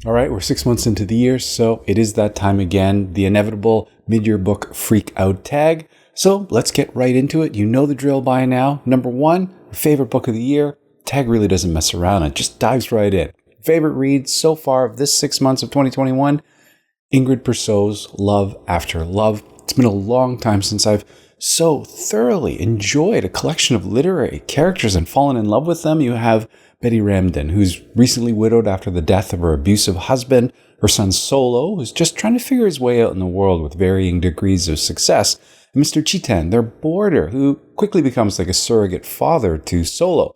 All right, we're 6 months into the year, so it is that time again, the inevitable mid-year book Freakout tag. So let's get right into it. You know the drill by now. Number 1, favorite book of the year. Tag really doesn't mess around. It just dives right in. Favorite read so far of this 6 months of 2021, Ingrid Persaud's Love After Love. It's been a long time since I've so thoroughly enjoyed a collection of literary characters and fallen in love with them. You have Betty Ramsden, who's recently widowed after the death of her abusive husband, her son Solo, who's just trying to figure his way out in the world with varying degrees of success, and Mr. Chitan, their boarder, who quickly becomes like a surrogate father to Solo.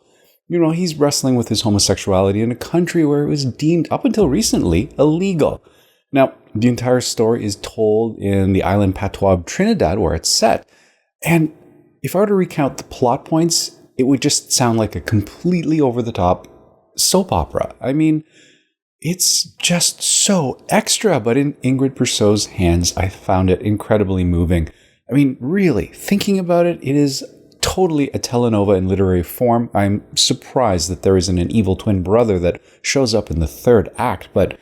You know, he's wrestling with his homosexuality in a country where it was deemed, up until recently, illegal. Now, the entire story is told in the island patois of Trinidad, where it's set. And if I were to recount the plot points, it would just sound like a completely over-the-top soap opera. I mean, it's just so extra, but in Ingrid Persaud's hands, I found it incredibly moving. I mean, really, thinking about it, it is totally a telenova in literary form. I'm surprised that there isn't an evil twin brother that shows up in the third act, but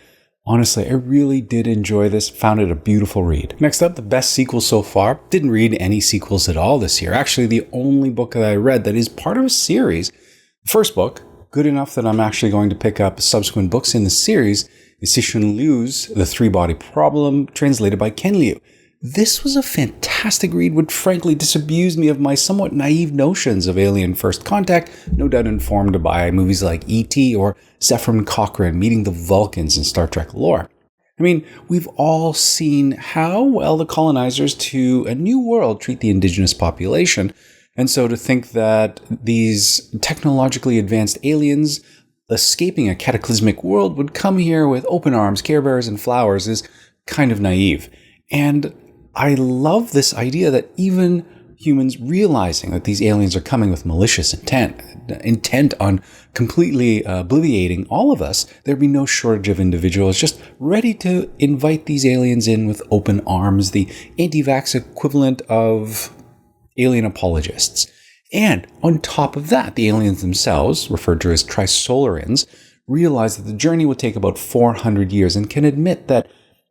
honestly, I really did enjoy this, found it a beautiful read. Next up, the best sequel so far. Didn't read any sequels at all this year. Actually, the only book that I read that is part of a series, the first book, good enough that I'm actually going to pick up subsequent books in the series, is Cixin Liu's The Three-Body Problem, translated by Ken Liu. This was a fantastic read, which frankly disabused me of my somewhat naive notions of Alien First Contact, no doubt informed by movies like E.T. or Zefram Cochrane meeting the Vulcans in Star Trek lore. I mean, we've all seen how well the colonizers to a new world treat the indigenous population, and so to think that these technologically advanced aliens escaping a cataclysmic world would come here with open arms, Care Bears, and flowers is kind of naive. And I love this idea that even humans realizing that these aliens are coming with malicious intent on completely obliviating all of us, there'd be no shortage of individuals just ready to invite these aliens in with open arms, the anti-vax equivalent of alien apologists. And on top of that, the aliens themselves, referred to as Trisolarians, realize that the journey will take about 400 years and can admit that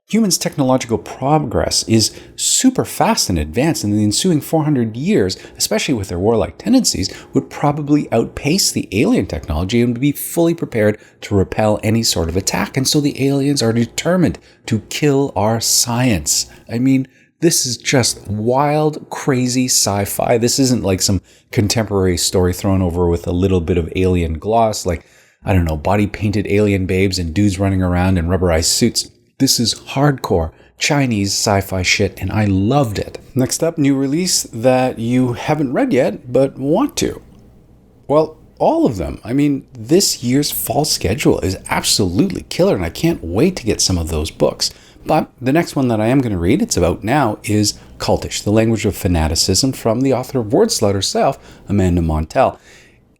humans' technological progress is super fast and advanced, and the ensuing 400 years, especially with their warlike tendencies, would probably outpace the alien technology and would be fully prepared to repel any sort of attack. And so the aliens are determined to kill our science. I mean, this is just wild, crazy sci-fi. This isn't like some contemporary story thrown over with a little bit of alien gloss, like, I don't know, body-painted alien babes and dudes running around in rubberized suits. This is hardcore Chinese sci-fi shit, and I loved it. Next up, new release that you haven't read yet, but want to. Well, all of them. I mean, this year's fall schedule is absolutely killer, and I can't wait to get some of those books. But the next one that I am going to read, it's out now, is Cultish, The Language of Fanaticism, from the author of Word Slut herself, Amanda Montell.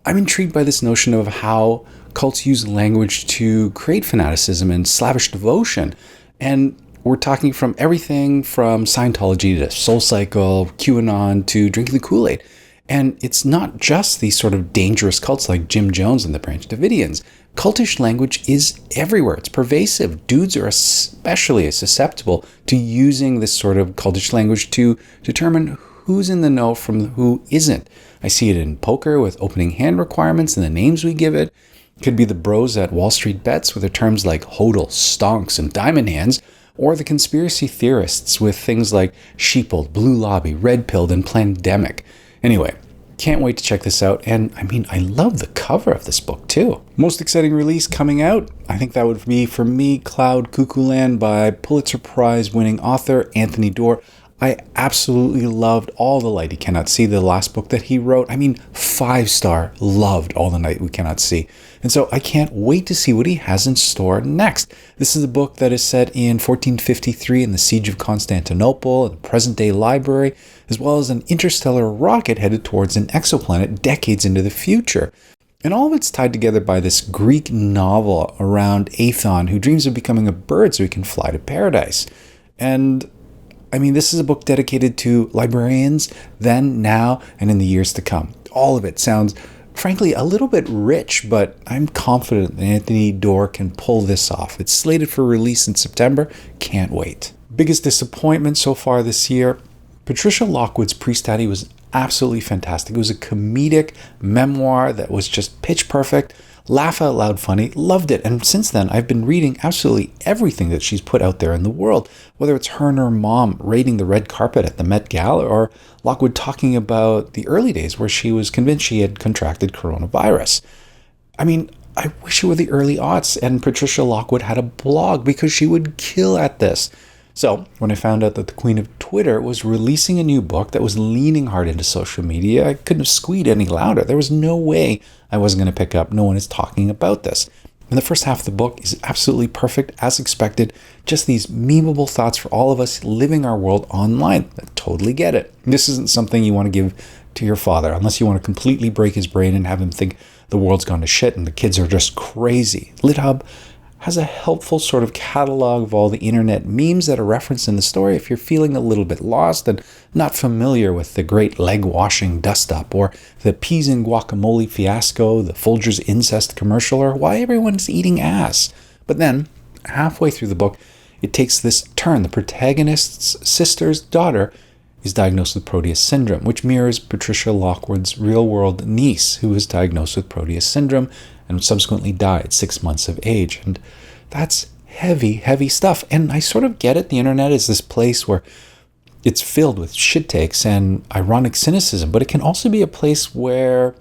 I'm intrigued by this notion of how cults use language to create fanaticism and slavish devotion. And we're talking from everything from Scientology to SoulCycle, QAnon, to drinking the Kool-Aid. And it's not just these sort of dangerous cults like Jim Jones and the Branch Davidians. Cultish language is everywhere. It's pervasive. Dudes are especially susceptible to using this sort of cultish language to determine who's in the know from who isn't. I see it in poker with opening hand requirements and the names we give it. It could be the bros at Wall Street Bets with their terms like hodl, stonks, and diamond hands, or the conspiracy theorists with things like sheepled, blue lobby, red pilled, and plandemic. Anyway, can't wait to check this out, and I mean, I love the cover of this book too. Most exciting release coming out, I think that would be, for me, Cloud Cuckoo Land by Pulitzer Prize winning author Anthony Doerr. I absolutely loved All the Light He Cannot See, the last book that he wrote. I mean, 5-star, loved All the Night We Cannot See. And so I can't wait to see what he has in store next. This is a book that is set in 1453 in the Siege of Constantinople, the present-day library, as well as an interstellar rocket headed towards an exoplanet decades into the future. And all of it's tied together by this Greek novel around Aethon, who dreams of becoming a bird so he can fly to paradise. And I mean, this is a book dedicated to librarians then, now, and in the years to come. All of it sounds frankly, a little bit rich, but I'm confident that Anthony Doerr can pull this off. It's slated for release in September. Can't wait. Biggest disappointment so far this year, Patricia Lockwood's Priest Daddy was absolutely fantastic. It was a comedic memoir that was just pitch perfect, laugh out loud funny, loved it. And since then, I've been reading absolutely everything that she's put out there in the world, whether it's her and her mom raiding the red carpet at the Met Gala, or Lockwood talking about the early days where she was convinced she had contracted coronavirus. I mean, I wish it were the early aughts and Patricia Lockwood had a blog, because she would kill at this. So when I found out that the Queen of Twitter was releasing a new book that was leaning hard into social media, I couldn't have squeaked any louder. There was no way I wasn't going to pick up No One Is Talking About This. And the first half of the book is absolutely perfect, as expected. Just these memeable thoughts for all of us living our world online. I totally get it. This isn't something you want to give to your father, unless you want to completely break his brain and have him think the world's gone to shit and the kids are just crazy. LitHub has a helpful sort of catalog of all the internet memes that are referenced in the story if you're feeling a little bit lost and not familiar with the great leg washing dust up, or the peas and guacamole fiasco, the Folgers incest commercial, or why everyone's eating ass. But then, halfway through the book, it takes this turn. The protagonist's sister's daughter is diagnosed with Proteus syndrome, which mirrors Patricia Lockwood's real-world niece, who was diagnosed with Proteus syndrome and subsequently died at 6 months of age. And that's heavy, heavy stuff. And I sort of get it. The internet is this place where it's filled with shit takes and ironic cynicism, but it can also be a place where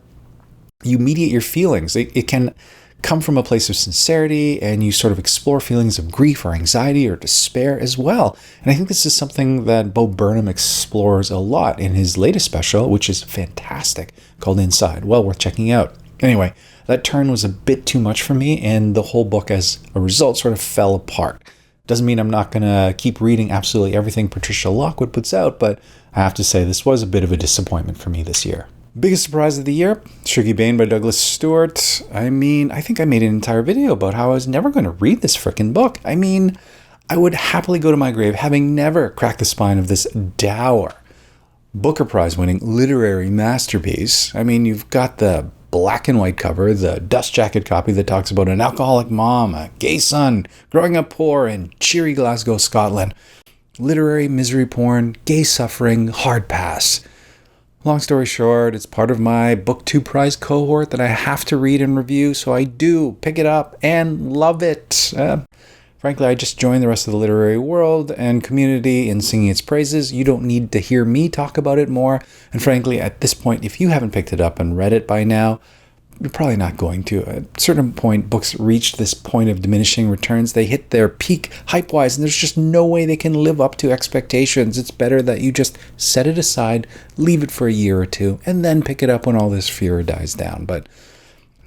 you mediate your feelings. It can come from a place of sincerity, and you sort of explore feelings of grief or anxiety or despair as well. And I think this is something that Bo Burnham explores a lot in his latest special, which is fantastic, called Inside. Well worth checking out. Anyway, that turn was a bit too much for me, and the whole book as a result sort of fell apart. Doesn't mean I'm not going to keep reading absolutely everything Patricia Lockwood puts out, but I have to say this was a bit of a disappointment for me this year. Biggest surprise of the year, Shuggy Bane by Douglas Stewart. I think I made an entire video about how I was never going to read this frickin' book. I would happily go to my grave having never cracked the spine of this dour Booker Prize winning literary masterpiece. You've got the black and white cover, the dust jacket copy that talks about an alcoholic mom, a gay son, growing up poor in cheery Glasgow, Scotland. Literary misery porn, gay suffering, hard pass. Long story short, it's part of my Book 2 prize cohort that I have to read and review, so I do pick it up and love it. Frankly, I just joined the rest of the literary world and community in singing its praises. You don't need to hear me talk about it more. And frankly, at this point, if you haven't picked it up and read it by now, you're probably not going to. At a certain point, books reach this point of diminishing returns. They hit their peak hype-wise, and there's just no way they can live up to expectations. It's better that you just set it aside, leave it for a year or two, and then pick it up when all this furor dies down. But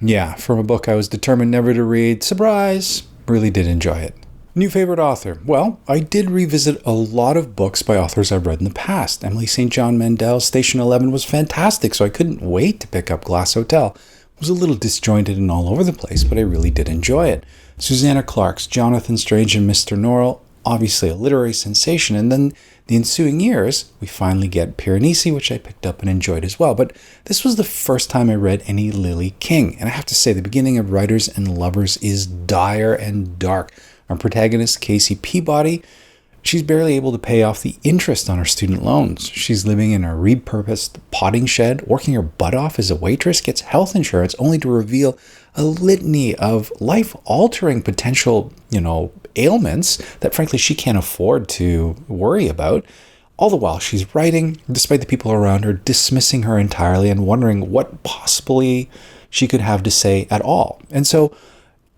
yeah, from a book I was determined never to read, surprise, really did enjoy it. New favorite author? Well, I did revisit a lot of books by authors I've read in the past. Emily St. John Mandel's Station 11 was fantastic, so I couldn't wait to pick up Glass Hotel. It was a little disjointed and all over the place, but I really did enjoy it. Susanna Clarke's Jonathan Strange and Mr. Norrell, obviously a literary sensation. And then the ensuing years, we finally get Piranesi, which I picked up and enjoyed as well. But this was the first time I read any Lily King. And I have to say, the beginning of Writers and Lovers is dire and dark. Our protagonist, Casey Peabody, she's barely able to pay off the interest on her student loans. She's living in a repurposed potting shed, working her butt off as a waitress, gets health insurance only to reveal a litany of life-altering potential, ailments that frankly she can't afford to worry about. All the while she's writing, despite the people around her dismissing her entirely and wondering what possibly she could have to say at all. And so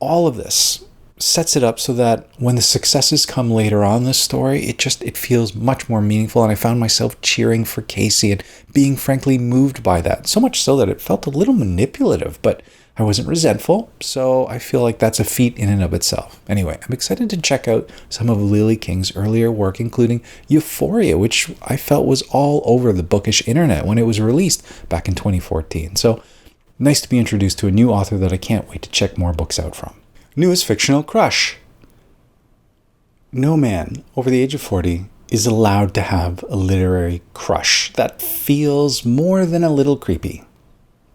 all of this sets it up so that when the successes come later on in the story, it feels much more meaningful. And I found myself cheering for Casey and being frankly moved by that. So much so that it felt a little manipulative, but I wasn't resentful. So I feel like that's a feat in and of itself. Anyway, I'm excited to check out some of Lily King's earlier work, including Euphoria, which I felt was all over the bookish internet when it was released back in 2014. So nice to be introduced to a new author that I can't wait to check more books out from. Newest fictional crush. No man over the age of 40 is allowed to have a literary crush. That feels more than a little creepy.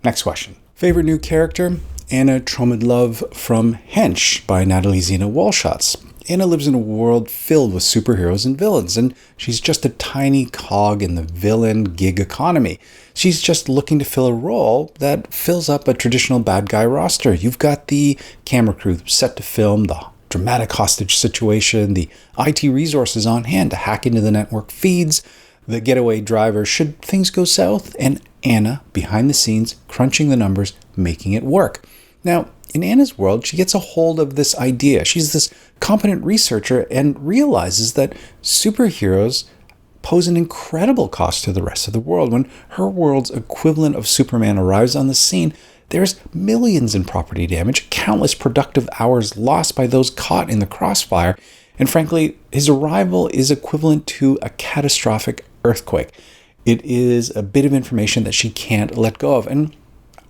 Next question. Favorite new character? Anna Tromidlove from Hench by Natalie Zena Walschautz. Anna lives in a world filled with superheroes and villains, and she's just a tiny cog in the villain gig economy. She's just looking to fill a role that fills up a traditional bad guy roster. You've got the camera crew set to film the dramatic hostage situation, the IT resources on hand to hack into the network feeds, the getaway driver should things go south, and Anna, behind the scenes, crunching the numbers, making it work. Now, in Anna's world, she gets a hold of this idea. She's this competent researcher and realizes that superheroes pose an incredible cost to the rest of the world. When her world's equivalent of Superman arrives on the scene, there's millions in property damage, countless productive hours lost by those caught in the crossfire, and frankly, his arrival is equivalent to a catastrophic earthquake. It is a bit of information that she can't let go of, and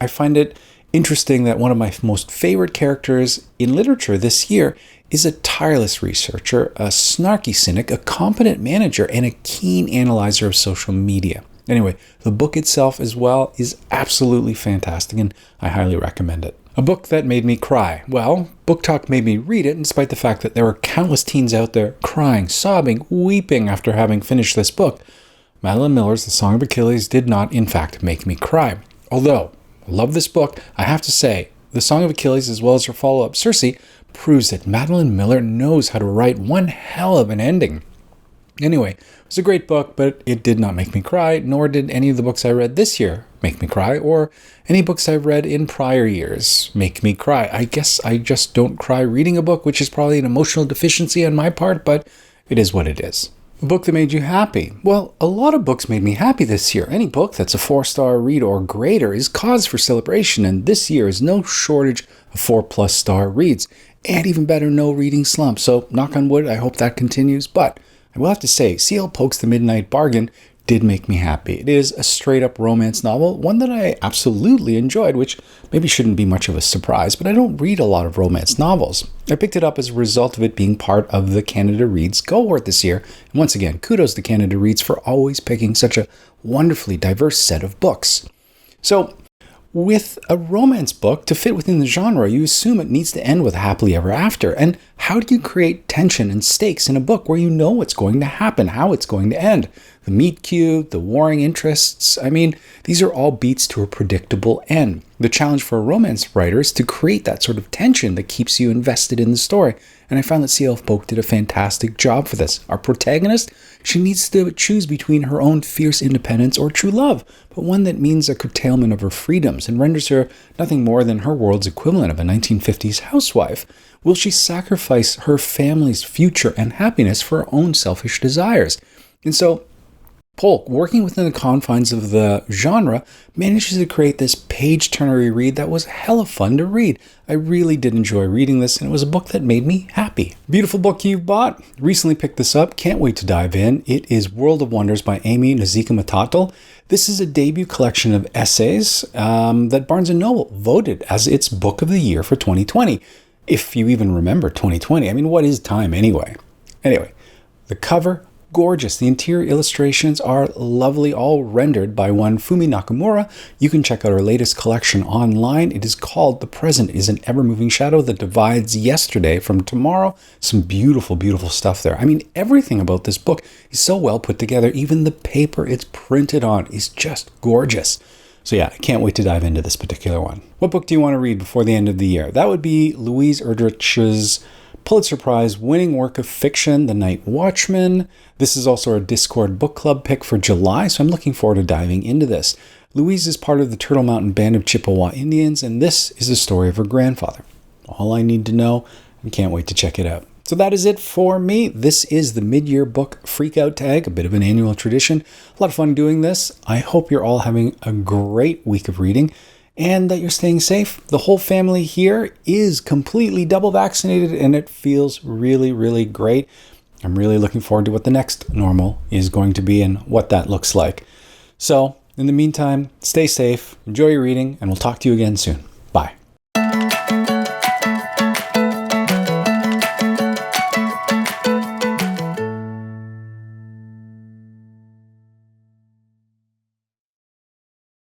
I find it interesting that one of my most favorite characters in literature this year is a tireless researcher, a snarky cynic, a competent manager, and a keen analyzer of social media. Anyway, the book itself as well is absolutely fantastic, and I highly recommend it. A book that made me cry. Well, Book Talk made me read it, despite the fact that there were countless teens out there crying, sobbing, weeping after having finished this book. Madeline Miller's The Song of Achilles did not, in fact, make me cry. Although, I love this book, I have to say, The Song of Achilles, as well as her follow-up, Circe, proves that Madeline Miller knows how to write one hell of an ending. Anyway, it was a great book, but it did not make me cry, nor did any of the books I read this year make me cry, or any books I've read in prior years make me cry. I guess I just don't cry reading a book, which is probably an emotional deficiency on my part, but it is what it is. A book that made you happy. Well, a lot of books made me happy this year. Any book that's a 4-star read or greater is cause for celebration, and this year is no shortage of 4+ star reads. And even better, no reading slump. So, knock on wood, I hope that continues. But I will have to say, C.L. Polk's The Midnight Bargain did make me happy. It is a straight-up romance novel, one that I absolutely enjoyed, which maybe shouldn't be much of a surprise, but I don't read a lot of romance novels. I picked it up as a result of it being part of the Canada Reads cohort this year, and once again, kudos to Canada Reads for always picking such a wonderfully diverse set of books. So, with a romance book, to fit within the genre, you assume it needs to end with happily ever after. And how do you create tension and stakes in a book where you know what's going to happen, how it's going to end? The meet cute, the warring interests, these are all beats to a predictable end. The challenge for a romance writer is to create that sort of tension that keeps you invested in the story. And I found that C.L. Polk did a fantastic job for this. Our protagonist, she needs to choose between her own fierce independence or true love, but one that means a curtailment of her freedoms and renders her nothing more than her world's equivalent of a 1950s housewife. Will she sacrifice her family's future and happiness for her own selfish desires? And so, Polk, working within the confines of the genre, manages to create this page-turner read that was hella fun to read. I really did enjoy reading this, and it was a book that made me happy. Beautiful book you've bought. Recently picked this up. Can't wait to dive in. It is World of Wonders by Amy Nzika-Matatle. This is a debut collection of essays that Barnes & Noble voted as its book of the year for 2020. If you even remember 2020. What is time anyway? Anyway, the cover, gorgeous. The interior illustrations are lovely, all rendered by one Fumi Nakamura. You can check out our latest collection online. It is called The Present is an Ever-Moving Shadow That Divides Yesterday from Tomorrow. Some beautiful, beautiful stuff there. Everything about this book is so well put together. Even the paper it's printed on is just gorgeous. So yeah, I can't wait to dive into this particular one. What book do you want to read before the end of the year? That would be Louise Erdrich's Pulitzer Prize winning work of fiction, The Night Watchman. This is also our Discord book club pick for July, so I'm looking forward to diving into this. Louise is part of the Turtle Mountain Band of Chippewa Indians, and this is the story of her grandfather. All I need to know, and can't wait to check it out. So that is it for me. This is the mid-year book Freakout tag, a bit of an annual tradition. A lot of fun doing this. I hope you're all having a great week of reading, and that you're staying safe. The whole family here is completely double vaccinated, and it feels really, really great. I'm really looking forward to what the next normal is going to be and what that looks like. So, in the meantime, stay safe, enjoy your reading, and we'll talk to you again soon.